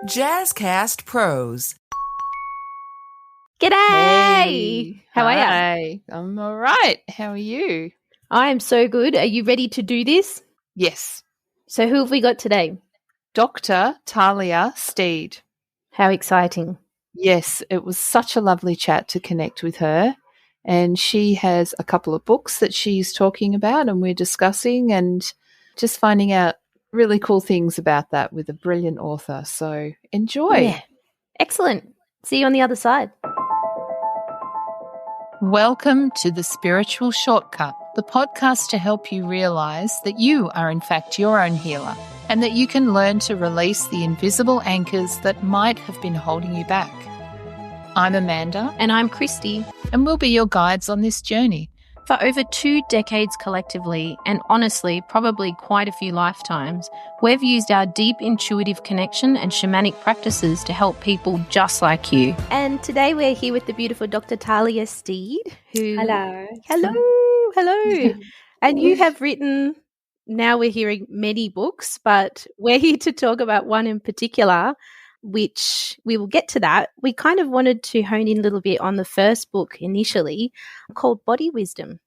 Jazzcast Pros. G'day! Hey, How are you? hi. I'm all right. How are you? I am so good. Are you ready to do this? Yes. So who have we got today? Dr. Talia Steed. How exciting. Yes, it was such a lovely chat to connect with her. And she has a couple of books that she's talking about and we're discussing and just finding out really cool things about that with a brilliant author. So enjoy. Yeah. Excellent. See you on the other side. Welcome to The Spiritual Shortcut, the podcast to help you realize that you are in fact your own healer and that you can learn to release the invisible anchors that might have been holding you back. I'm Amanda. And I'm Kristy. And we'll be your guides on this journey. For over 2 decades collectively, and honestly, probably quite a few lifetimes, we've used our deep intuitive connection and shamanic practices to help people just like you. And today we're here with the beautiful Dr. Talia Steed, who... Hello. Hello. And you have written, now we're hearing many books, but we're here to talk about one in particular, which we will get to that. We kind of wanted to hone in a little bit on the first book initially called Body Wisdom.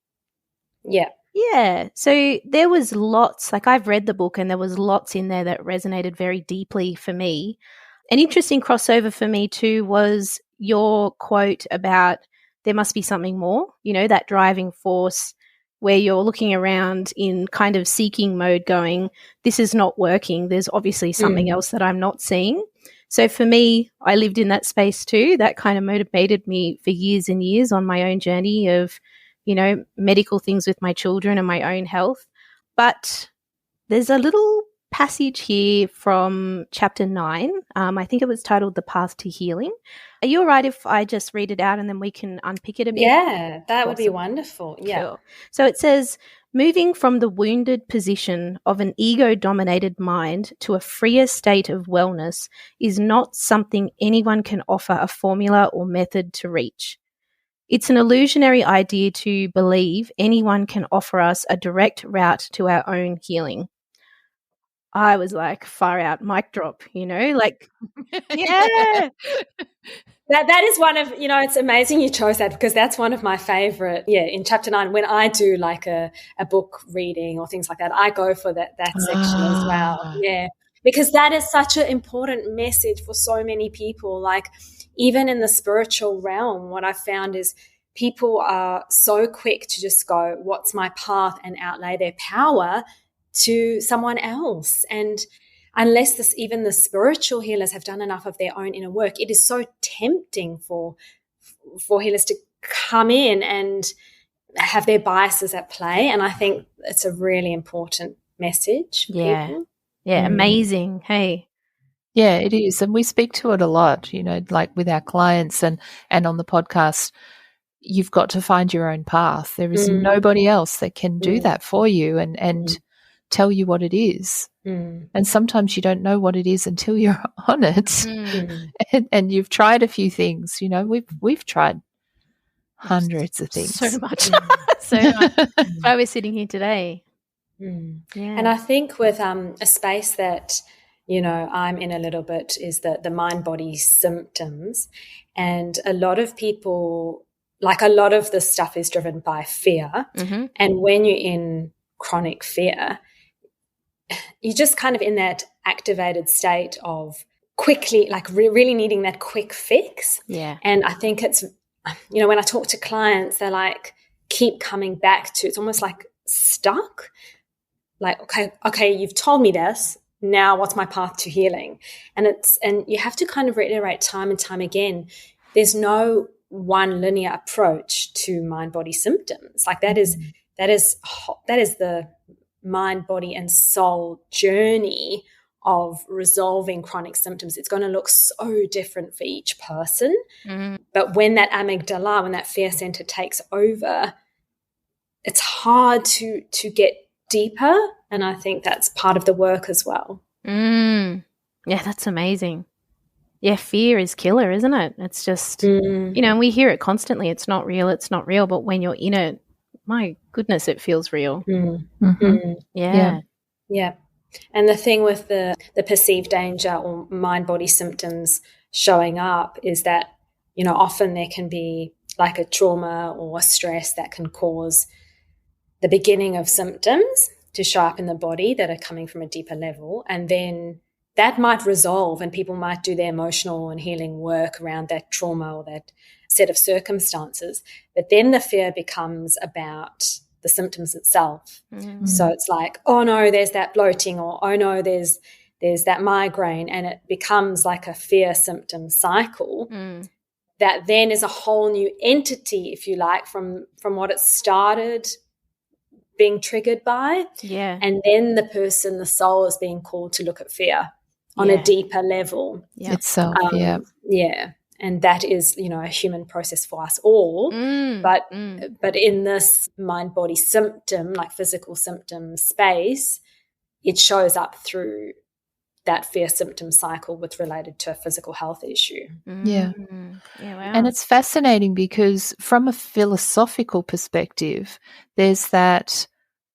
Yeah. Yeah. So there was lots, like I've read the book and there was lots in there that resonated very deeply for me. An interesting crossover for me too was your quote about there must be something more, you know, that driving force where you're looking around in kind of seeking mode going, this is not working. There's obviously something else that I'm not seeing. So for me, I lived in that space too. That kind of motivated me for years and years on my own journey of, you know, medical things with my children and my own health. But there's a little passage here from chapter 9. I think it was titled The Path to Healing. Are you all right if I just read it out and then we can unpick it a bit? Yeah, that would be wonderful. Yeah. Cool. So it says, moving from the wounded position of an ego-dominated mind to a freer state of wellness is not something anyone can offer a formula or method to reach. It's an illusionary idea to believe anyone can offer us a direct route to our own healing. I was like, far out, mic drop, you know, like, yeah. That is one of, you know, it's amazing you chose that because that's one of my favorite, in chapter 9, when I do like a book reading or things like that, I go for that section as well. Yeah, because that is such an important message for so many people. Like even in the spiritual realm, what I found is people are so quick to just go, what's my path, and outlay their power to someone else. And unless even the spiritual healers have done enough of their own inner work, it is so tempting for healers to come in and have their biases at play. And I think it's a really important message for people. Yeah, amazing. Hey. Yeah, it is. And we speak to it a lot, you know, like with our clients and on the podcast. You've got to find your own path. There is nobody else that can do that for you and tell you what it is. And sometimes you don't know what it is until you're on it. And you've tried a few things. You know, we've tried hundreds of things. So much. That's why we're sitting here today. Yeah. And I think with a space that, you know, I'm in a little bit is the mind-body symptoms. And a lot of people, like a lot of the stuff is driven by fear. And when you're in chronic fear, you're just kind of in that activated state of quickly, like really needing that quick fix. Yeah. And I think it's, you know, when I talk to clients, they're like, keep coming back to, it's almost like stuck. Like, okay, you've told me this. Now what's my path to healing? And you have to kind of reiterate time and time again. There's no one linear approach to mind-body symptoms. Like that is the mind, body, and soul journey of resolving chronic symptoms. It's going to look so different for each person. But when that amygdala, when that fear center takes over, it's hard to get deeper. And I think that's part of the work as well. Yeah, that's amazing. Yeah, fear is killer, isn't it? It's just, you know, and we hear it constantly. It's not real. But when you're in it, my goodness, it feels real. Yeah. And the thing with the perceived danger or mind-body symptoms showing up is that, often there can be like a trauma or a stress that can cause the beginning of symptoms to show up in the body that are coming from a deeper level. And then that might resolve and people might do their emotional and healing work around that trauma or that set of circumstances. But then the fear becomes about the symptoms itself. So it's like, oh no, there's that bloating, or oh no, there's that migraine, and it becomes like a fear symptom cycle that then is a whole new entity, if you like, from what it started being triggered by. Yeah. And then the soul is being called to look at fear on a deeper level itself. Yeah. And that is, a human process for us all. But in this mind-body symptom, like physical symptom space, it shows up through that fear symptom cycle related to a physical health issue. Yeah. Yeah, wow. And it's fascinating because from a philosophical perspective, there's that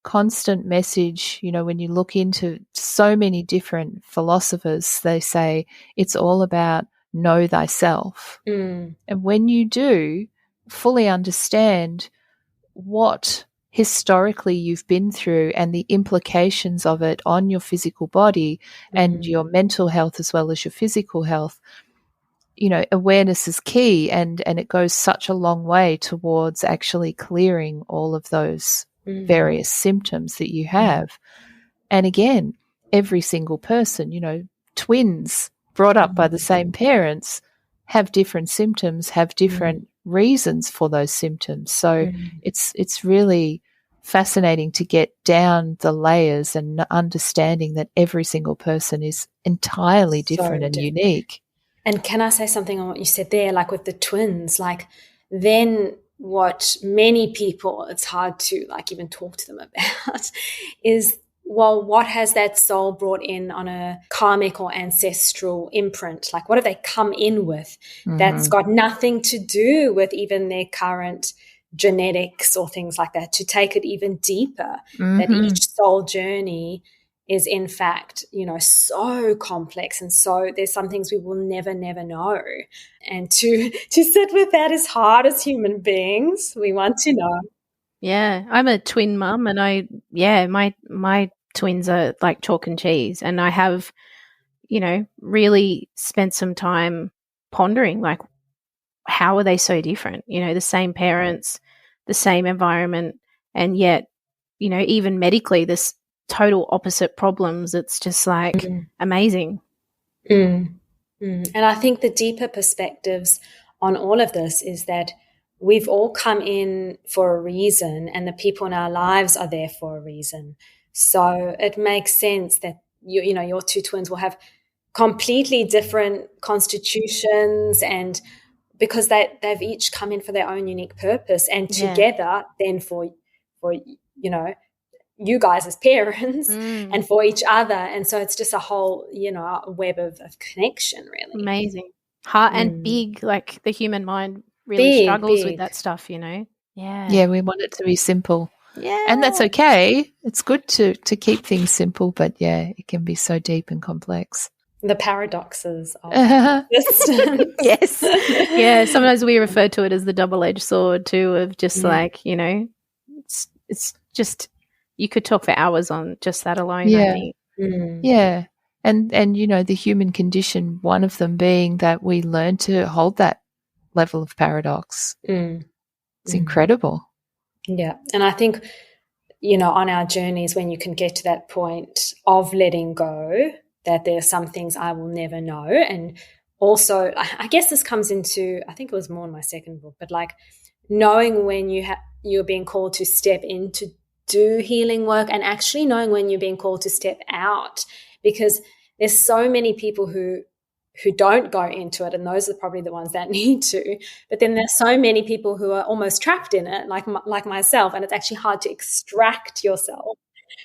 constant message, when you look into so many different philosophers, they say it's all about know thyself. And when you do fully understand what historically you've been through and the implications of it on your physical body and your mental health as well as your physical health, awareness is key, and it goes such a long way towards actually clearing all of those various symptoms that you have. And again, every single person, twins brought up by the same parents have different symptoms, have different reasons for those symptoms. So it's really fascinating to get down the layers and understanding that every single person is entirely different and unique. And can I say something on what you said there, like with the twins, like then what many people, it's hard to like even talk to them about is, well, what has that soul brought in on a karmic or ancestral imprint? Like what have they come in with that's got nothing to do with even their current genetics or things like that, to take it even deeper, that each soul journey is in fact, so complex, and so there's some things we will never know. And to sit with that is hard as human beings. We want to know. Yeah, I'm a twin mum, and my twins are like chalk and cheese, and I have, really spent some time pondering, like, how are they so different? The same parents, the same environment, and yet, even medically, this total opposite problems. It's just like amazing. And I think the deeper perspectives on all of this is that we've all come in for a reason, and the people in our lives are there for a reason. So it makes sense that your two twins will have completely different constitutions, and because they've each come in for their own unique purpose, and together then for you guys as parents and for each other. And so it's just a whole, a web of connection, really. Amazing. Heart and big, like the human mind really struggles with that stuff, Yeah. Yeah, we want it to be simple. Yeah. And that's okay. It's good to keep things simple, but it can be so deep and complex. The paradoxes of existence. Yes. Yeah, sometimes we refer to it as the double-edged sword too, of just like, it's just, you could talk for hours on just that alone, I think. Yeah. And the human condition, one of them being that we learn to hold that level of paradox. It's incredible. Yeah. And I think, on our journeys, when you can get to that point of letting go, that there are some things I will never know. And also, I guess this comes into, I think it was more in my second book, but like knowing when you're being called to step in to do healing work, and actually knowing when you're being called to step out, because there's so many people who don't go into it, and those are probably the ones that need to. But then there's so many people who are almost trapped in it, like myself, and it's actually hard to extract yourself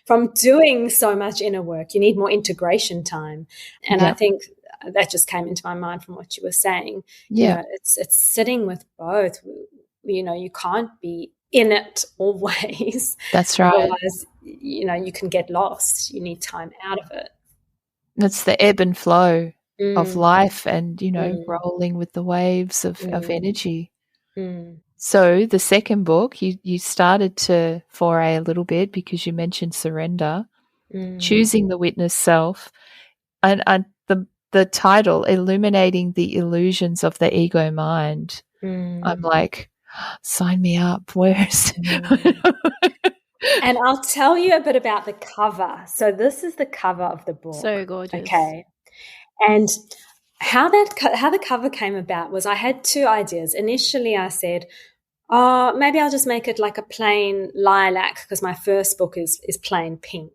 from doing so much inner work. You need more integration time. And I think that just came into my mind from what you were saying. It's sitting with both. You can't be in it always. That's right. Otherwise, you can get lost. You need time out of it. It's the ebb and flow of life and, rolling with the waves of energy. So the second book, you started to foray a little bit because you mentioned surrender, choosing the witness self, and the title, Illuminating the Illusions of the Ego Mind. I'm like, sign me up. Where's And I'll tell you a bit about the cover. So this is the cover of the book. So gorgeous. Okay. And how the cover came about was I had two ideas. Initially I said, maybe I'll just make it like a plain lilac because my first book is plain pink.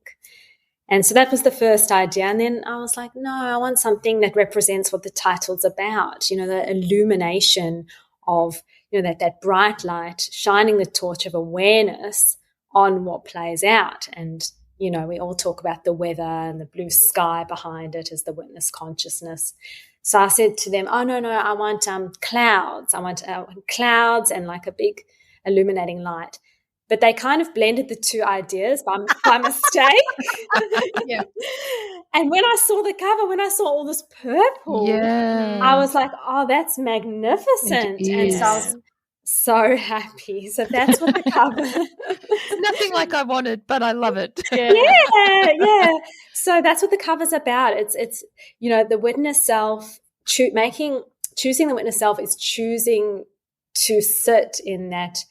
And so that was the first idea. And then I was like, no, I want something that represents what the title's about, the illumination of, that bright light, shining the torch of awareness on what plays out. And, we all talk about the weather and the blue sky behind it as the witness consciousness. So I said to them, oh, no, I want clouds. I want clouds and like a big illuminating light. But they kind of blended the two ideas by mistake. Yeah. And when I saw the cover, when I saw all this purple, I was like, oh, that's magnificent. And so I was so happy. So that's what the cover. Nothing like I wanted, but I love it. Yeah. So that's what the cover's about. It's the witness self, choosing the witness self is choosing to sit in that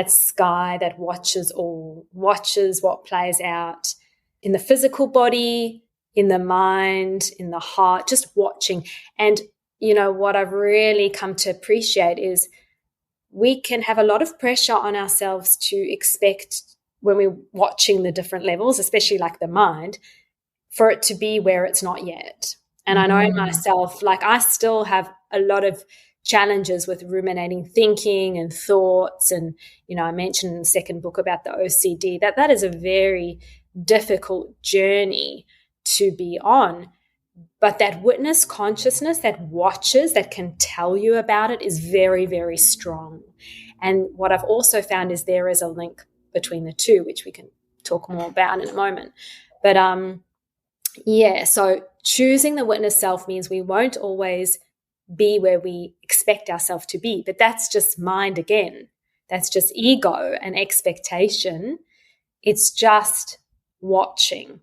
sky that watches what plays out in the physical body, in the mind, in the heart, just watching. And, what I've really come to appreciate is we can have a lot of pressure on ourselves to expect when we're watching the different levels, especially like the mind, for it to be where it's not yet. And I know myself, like I still have a lot of challenges with ruminating thinking and thoughts. And, I mentioned in the second book about the OCD, that is a very difficult journey to be on. But that witness consciousness that watches, that can tell you about it is very, very strong. And what I've also found is there is a link between the two, which we can talk more about in a moment. But so choosing the witness self means we won't always be where we expect ourselves to be. But that's just mind again. That's just ego and expectation. It's just watching.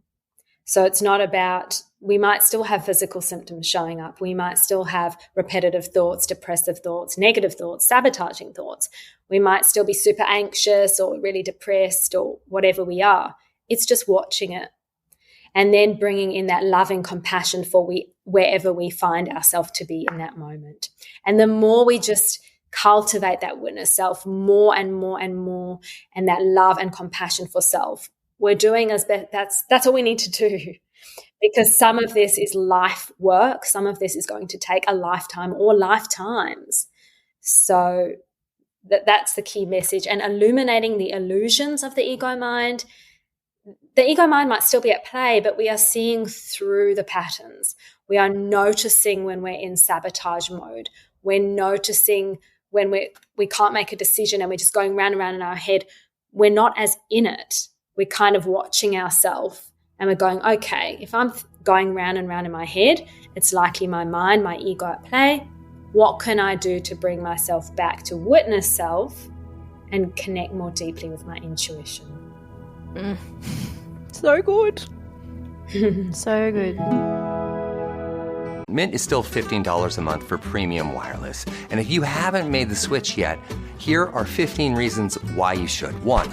So it's not about, we might still have physical symptoms showing up. We might still have repetitive thoughts, depressive thoughts, negative thoughts, sabotaging thoughts. We might still be super anxious or really depressed or whatever we are. It's just watching it. And then bringing in that loving compassion for wherever we find ourselves to be in that moment. And the more we just cultivate that witness self more and more and more, and that love and compassion for self, we're doing that's all we need to do. Because some of this is life work. Some of this is going to take a lifetime or lifetimes. So that's the key message. And illuminating the illusions of the ego mind. The ego mind might still be at play, but we are seeing through the patterns. We are noticing when we're in sabotage mode. We're noticing when we can't make a decision and we're just going round and round in our head. We're not as in it. We're kind of watching ourselves and we're going, okay, if I'm going round and round in my head, it's likely my mind, my ego at play. What can I do to bring myself back to witness self and connect more deeply with my intuition? So good. So good. Mint is still $15 a month for premium wireless. And if you haven't made the switch yet, here are 15 reasons why you should. 1,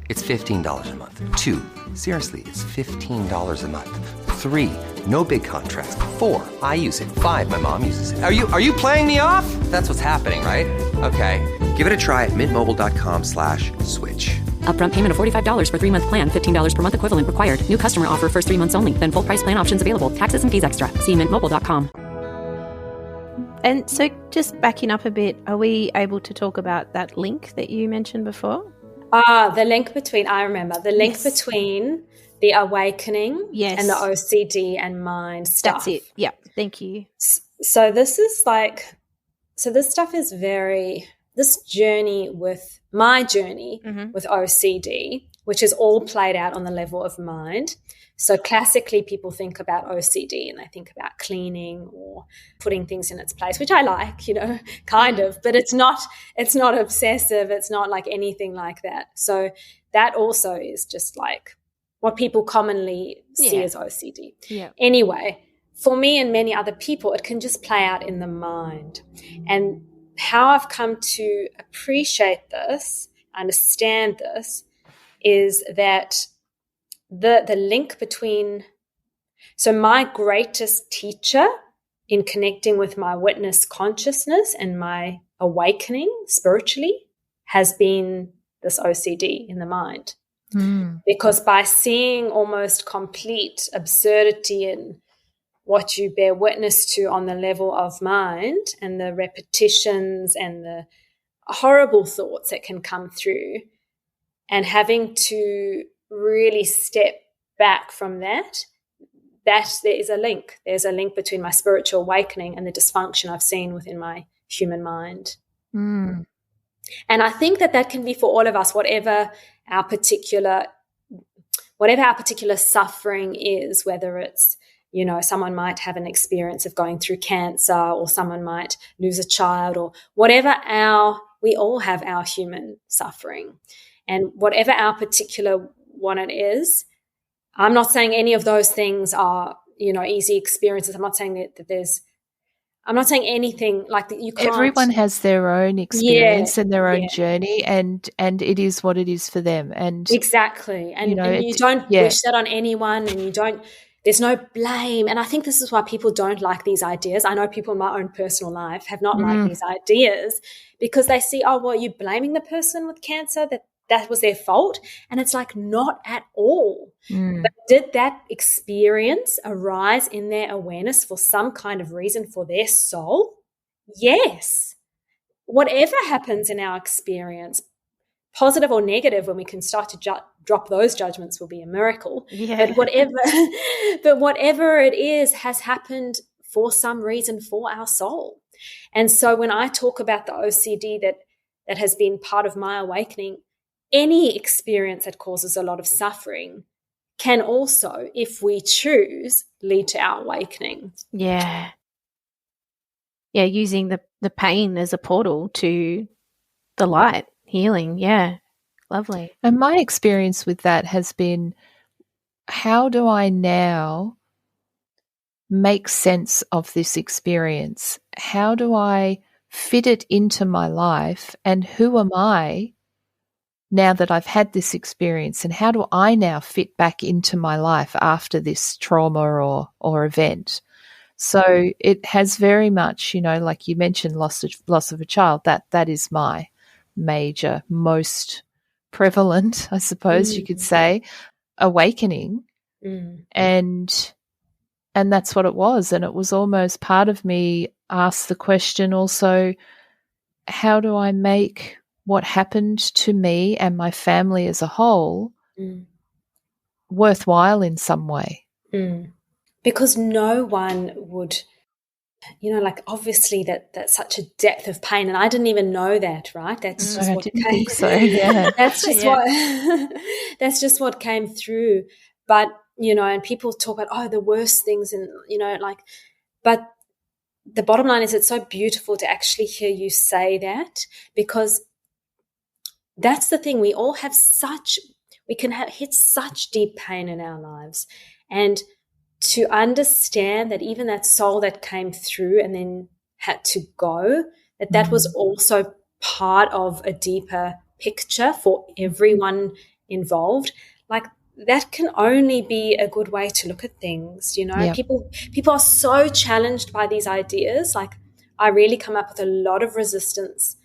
it's $15 a month. 2, seriously, it's $15 a month. 3, no big contrast. 4, I use it. 5, my mom uses it. Are you playing me off? That's what's happening, right? Okay, give it a try at mintmobile.com/switch. Upfront payment of $45 for 3-month plan. $15 per month equivalent required. New customer offer first 3 months only. Then full price plan options available. Taxes and fees extra. See mintmobile.com. And so just backing up a bit, are we able to talk about that link that you mentioned before? The link between, I remember, the link between the awakening and the OCD and mind stuff. That's it. Yeah, thank you. So this is this stuff is very this journey with my journey with OCD, which is all played out on the level of mind. So classically, people think about OCD and they think about cleaning or putting things in its place, which I like, kind of, but it's not obsessive. It's not like anything like that. So that also is just like what people commonly see as OCD. Yeah. Anyway, for me and many other people, it can just play out in the mind. And how I've come to appreciate this, understand this, is that the link between, so my greatest teacher in connecting with my witness consciousness and my awakening spiritually has been this OCD in the mind. Because by seeing almost complete absurdity in what you bear witness to on the level of mind and the repetitions and the horrible thoughts that can come through, and having to really step back from that there is a link. There's a link between my spiritual awakening and the dysfunction I've seen within my human mind. And I think that can be for all of us, whatever our particular suffering is, whether it's, someone might have an experience of going through cancer, or someone might lose a child, or whatever we all have our human suffering. And whatever our particular one it is, I'm not saying any of those things are, easy experiences. I'm not saying that I'm not saying anything like that. You can't. Everyone has their own experience and their own journey, and it is what it is for them. And exactly. And you don't wish that on anyone, and there's no blame. And I think this is why people don't like these ideas. I know people in my own personal life have not liked these ideas, because they see, oh, well, you're blaming the person with cancer, that was their fault. And it's like, not at all. But did that experience arise in their awareness for some kind of reason for their soul? Yes. Whatever happens in our experience, positive or negative, when we can start to drop those judgments, will be a miracle. Yeah. But whatever it is has happened for some reason for our soul. And so when I talk about the OCD that has been part of my awakening, any experience that causes a lot of suffering can also, if we choose, lead to our awakening. Yeah. Yeah, using the pain as a portal to the light, healing. Yeah, lovely. And my experience with that has been, how do I now make sense of this experience? How do I fit it into my life? And who am I now that I've had this experience, and how do I now fit back into my life after this trauma or event? So it has very much, like you mentioned, loss of a child, that is my major, most prevalent, I suppose you could say, awakening. And that's what it was. And it was almost part of me asked the question also, how do I make what happened to me and my family as a whole worthwhile in some way? Because no one would, obviously that's such a depth of pain, and I didn't even know that, right? That's just what didn't think so. Yeah, that's just that's just what came through. But and people talk about the worst things, and but the bottom line is, it's so beautiful to actually hear you say that, because that's the thing. We all have we can hit such deep pain in our lives, and to understand that even that soul that came through and then had to go, that was also part of a deeper picture for everyone involved. Like, that can only be a good way to look at things. People are so challenged by these ideas. Like, I really come up with a lot of resistance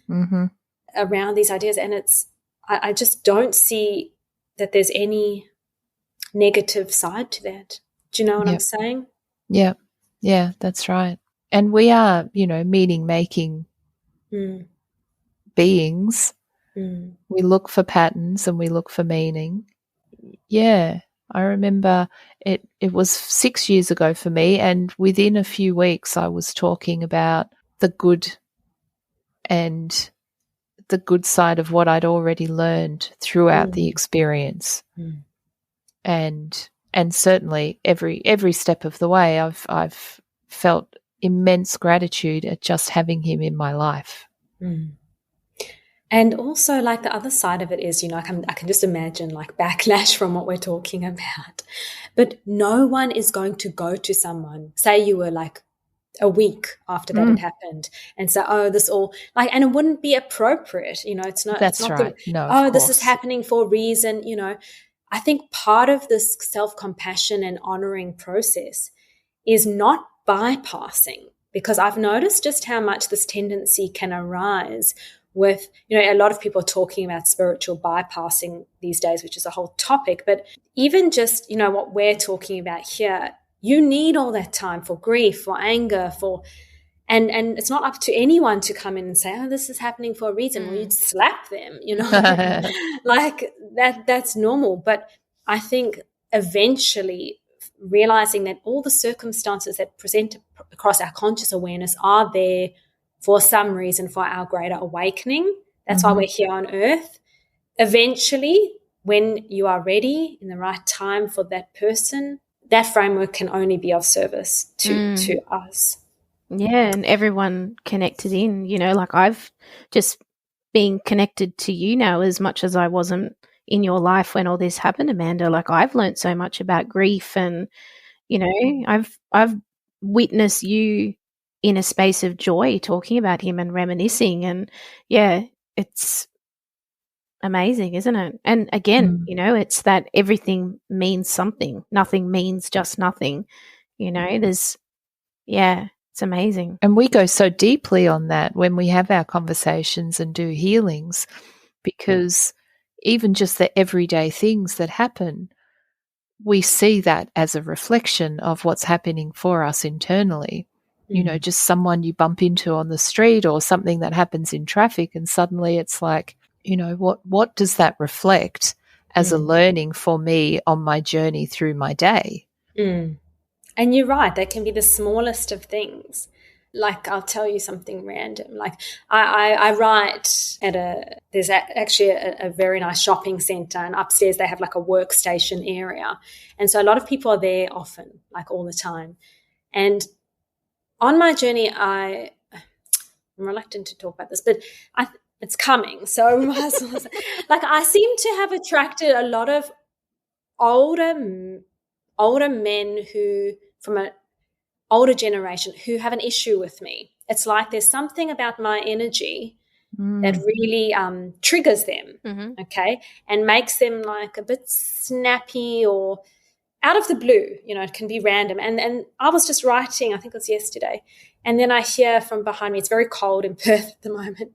around these ideas, and I just don't see that there's any negative side to that. Do you know what I'm saying? Yeah. Yeah, that's right. And we are, meaning-making beings. We look for patterns and we look for meaning. Yeah, I remember it was 6 years ago for me, and within a few weeks I was talking about the good and the good side of what I'd already learned throughout the experience. And certainly every step of the way I've felt immense gratitude at just having him in my life. And also, like, the other side of it is, I can just imagine like backlash from what we're talking about. But no one is going to go to someone, say you were like a week after that had happened, and say, oh, this all like, and it wouldn't be appropriate. It's not. That's it's not right. No, this is happening for a reason. I think part of this self-compassion and honoring process is not bypassing, because I've noticed just how much this tendency can arise with, a lot of people are talking about spiritual bypassing these days, which is a whole topic. But even just, what we're talking about here, you need all that time for grief, for anger, and it's not up to anyone to come in and say, oh, this is happening for a reason. Well, you'd slap them, like that's normal. But I think eventually realizing that all the circumstances that present across our conscious awareness are there for some reason, for our greater awakening. That's why we're here on earth. Eventually, when you are ready in the right time for that person, that framework can only be of service to us. Yeah, and everyone connected in, like I've just been connected to you now as much as I wasn't in your life when all this happened, Amanda. Like, I've learned so much about grief, and, I've witnessed you in a space of joy talking about him and reminiscing, and it's amazing, isn't it? And again, it's that everything means something. Nothing means just nothing. It's amazing. And we go so deeply on that when we have our conversations and do healings, because even just the everyday things that happen, we see that as a reflection of what's happening for us internally. Just someone you bump into on the street or something that happens in traffic, and suddenly it's like, what does that reflect as a learning for me on my journey through my day? And you're right, that can be the smallest of things. Like, I'll tell you something random. Like, I write at there's actually a very nice shopping center, and upstairs they have like a workstation area. And so a lot of people are there often, like all the time. And on my journey, I'm reluctant to talk about this, but it's coming. So like, I seem to have attracted a lot of older men who, from an older generation, who have an issue with me. It's like there's something about my energy that really triggers them, okay, and makes them like a bit snappy or out of the blue. It can be random. And I was just writing, I think it was yesterday, and then I hear from behind me, it's very cold in Perth at the moment,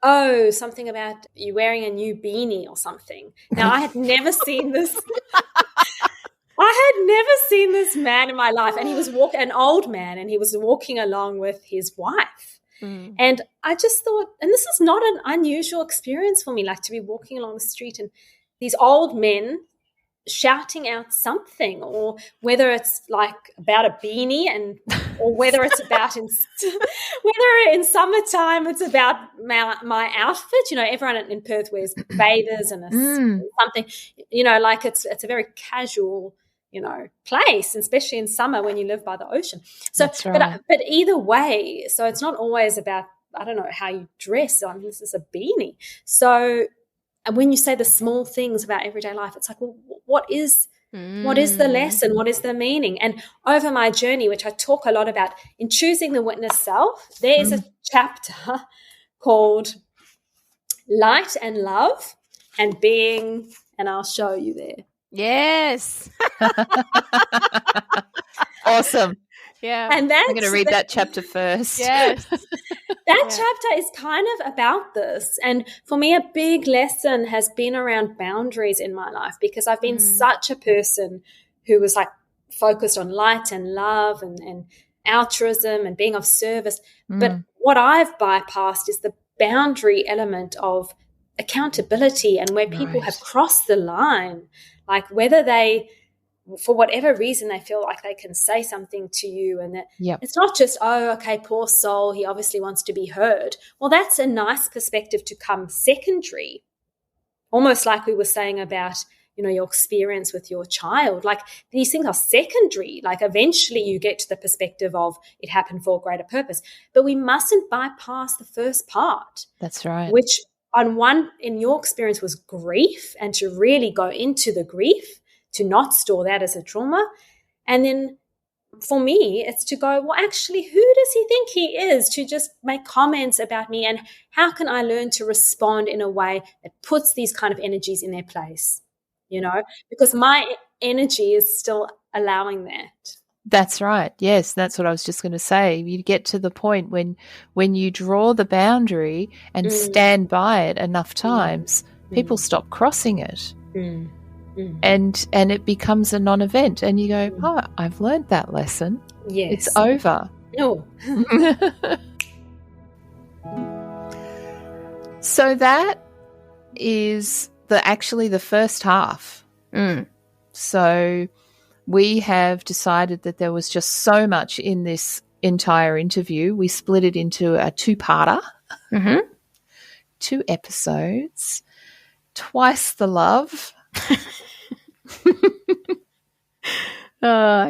oh, something about you wearing a new beanie or something. Now, I had never seen this. I had never seen this man in my life, and he was an old man, and he was walking along with his wife. And I just thought, and this is not an unusual experience for me, like to be walking along the street and these old men shouting out something, or whether it's like about a beanie, or whether it's about whether in summertime it's about my outfit. Everyone in Perth wears bathers and something. Like it's a very casual place, especially in summer when you live by the ocean. So, that's right. but either way, so it's not always about, I don't know, how you dress. I mean, this is a beanie. So, and when you say the small things about everyday life, it's like, well, what is the lesson? What is the meaning? And over my journey, which I talk a lot about in Choosing the Witness Self, there is a chapter called Light and Love and Being, and I'll show you there. Yes. Awesome. Yeah. And that's, I'm going to read that chapter first. Yes. That chapter is kind of about this. And for me, a big lesson has been around boundaries in my life, because I've been such a person who was like focused on light and love and altruism and being of service. But what I've bypassed is the boundary element of accountability, and where people have crossed the line, like whether they for whatever reason, they feel like they can say something to you, and that Yep. it's not just, oh, okay, poor soul, he obviously wants to be heard. Well, that's a nice perspective to come secondary, almost like we were saying about, your experience with your child. Like, these things are secondary. Like, eventually you get to the perspective of it happened for a greater purpose. But we mustn't bypass the first part. That's right. Which in your experience was grief, and to really go into the grief, to not store that as a trauma. And then for me, it's to go, well, actually, who does he think he is to just make comments about me? And how can I learn to respond in a way that puts these kind of energies in their place? Because my energy is still allowing that. That's right. Yes, that's what I was just going to say. You get to the point when you draw the boundary and stand by it enough times, people stop crossing it. And it becomes a non-event, and you go, oh, I've learned that lesson. Yes. It's over. No. So that is actually the first half. So we have decided that there was just so much in this entire interview. We split it into a two-parter, 2 episodes, twice the love.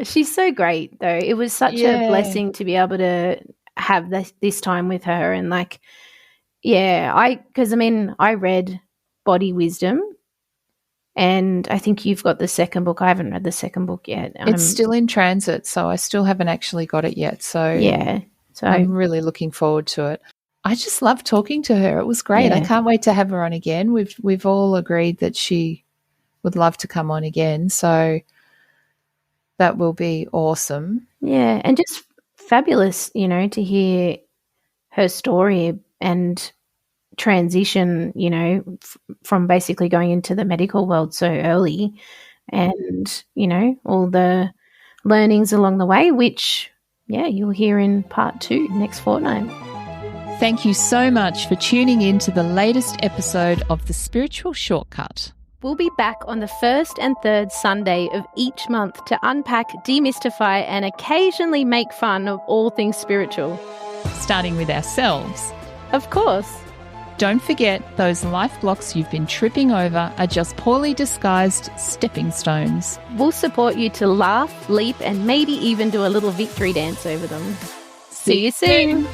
She's so great, though. It was such a blessing to be able to have this time with her. And I read Body Wisdom, and I think you've got the second book. I haven't read the second book yet. It's still in transit, so I still haven't actually got it yet. So I'm really looking forward to it. I just love talking to her. It was great. I can't wait to have her on again. We've all agreed that she would love to come on again, so that will be awesome. Yeah, and just fabulous, to hear her story and transition, from basically going into the medical world so early, and, all the learnings along the way, which, you'll hear in part 2 next fortnight. Thank you so much for tuning in to the latest episode of The Spiritual Shortcut. We'll be back on the first and third Sunday of each month to unpack, demystify, and occasionally make fun of all things spiritual. Starting with ourselves. Of course. Don't forget, those life blocks you've been tripping over are just poorly disguised stepping stones. We'll support you to laugh, leap, and maybe even do a little victory dance over them. See you soon.